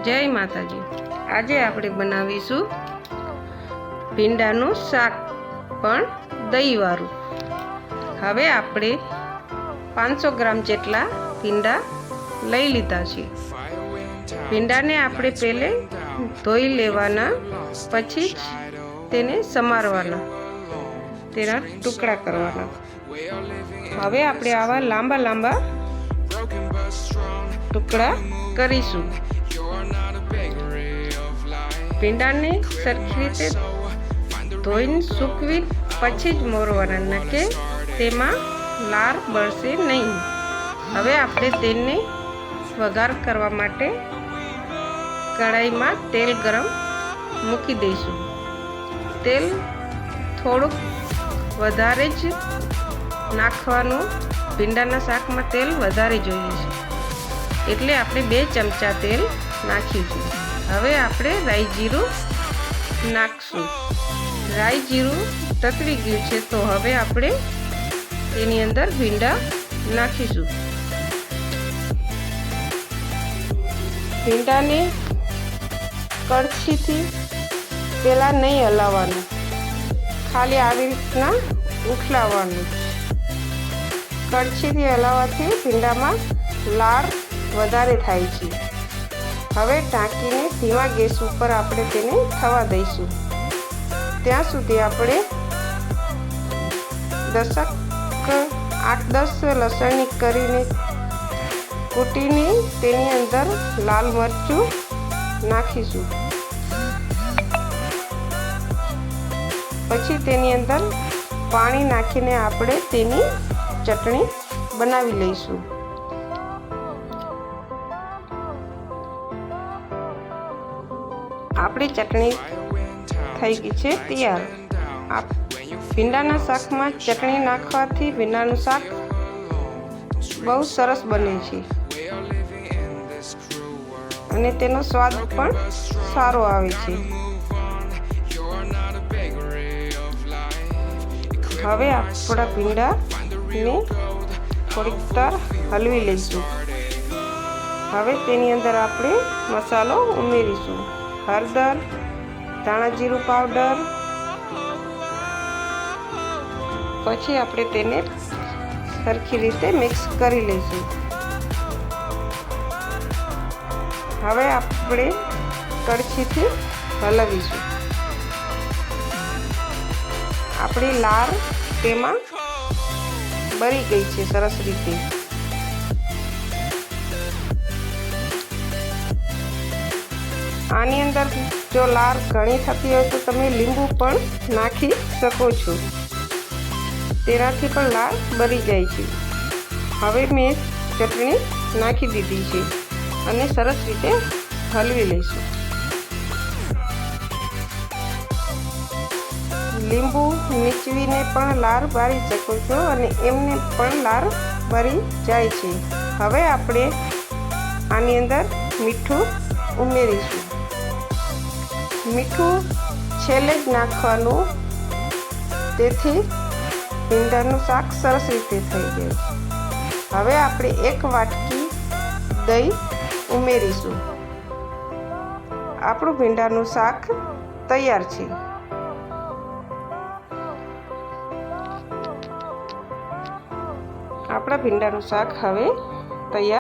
જય માતાજી। આજે આપણે બનાવીશું ભીંડાનું શાક પણ દહીંવાળું। હવે આપણે 500 ગ્રામ જેટલા ભીંડા લઈ લીધા છે। ભીંડાને આપણે પહેલે ધોઈ લેવાના, પછી જ તેને સમારવાના, તેના ટુકડા કરવાના। હવે આપણે આવા લાંબા લાંબા ટુકડા કરીશું। ભીંડાને સરખી રીતે ધોઈને સૂકવી પછી જ મોરવાના, ન કે તેમાં લાર બળશે નહીં। હવે આપણે તેને વઘાર કરવા માટે કઢાઈમાં તેલ ગરમ મૂકી દઈશું। તેલ થોડુંક વધારે જ નાખવાનું, ભીંડાના શાકમાં તેલ વધારે જોઈએ છે, એટલે આપણે 2 ચમચા તેલ નાખીશું। હવે આપણે રાઈ જીરું નાખશું। રાઈ જીરું તતડી ગયું છે, તો હવે આપણે તેની અંદર ભીંડા નાખીશું। ભીંડાને કળછીથી પહેલાં નહીં હલાવવાનું, ખાલી આવી રીતના ઉખલાવવાનું। કળછીથી હલાવવાથી ભીંડામાં લાળ વધારે થાય છે। હવે ઢાંકીને ધીમા ગેસ ઉપર આપણે તેને થવા દઈશું। ત્યાં સુધી આપણે 8-10 લસણની કરીને કૂટીને તેની અંદર લાલ મરચું નાખીશું। પછી તેની અંદર પાણી નાખીને આપણે તેની ચટણી બનાવી લઈશું। આપણી ચટણી થઈ ગઈ છે તૈયાર। ભીંડાના શાકમાં ચટણી નાખવાથી ભીંડાનું શાક બહુ સરસ બને છે અને તેનો સ્વાદ પણ સારો આવે છે। હવે આપણા ભીંડાને થોડીક તર હલવી લઈશું। હવે તેની અંદર આપણે મસાલો ઉમેરીશું, હળદર, ધાણા જીરું પાવડર। પછી આપણે તેને સરખી રીતે મિક્સ કરી લઈશું। હવે આપણે કળછીથી હલાવીશું। આપણી લાર તેમાં બળી ગઈ છે સરસ રીતે। આની અંદર જો લાર ઘણી થતી હોય તો તમે લીંબુ પણ નાખી શકો છો, તેનાથી પણ લાર બળી જાય છે। હવે મેં ચટણી નાખી દીધી છે અને સરસ રીતે હલવી લઈશું। લીંબુ નીચવીને પણ લાર બાળી શકો છો અને એમને પણ લાર બળી જાય છે। હવે આપણે આની અંદર મીઠું ઉમેરીશું। મીઠું છેલ્લે જ નાખવાનું, તેથી ભીંડાનું શાક સરસ રીતે થઈ જાય છે। હવે આપણે 1 વાટકી દહીં ઉમેરીશું। આપણું ભીંડાનું શાક તૈયાર છે। આપણા ભીંડાનું શાક હવે તૈયાર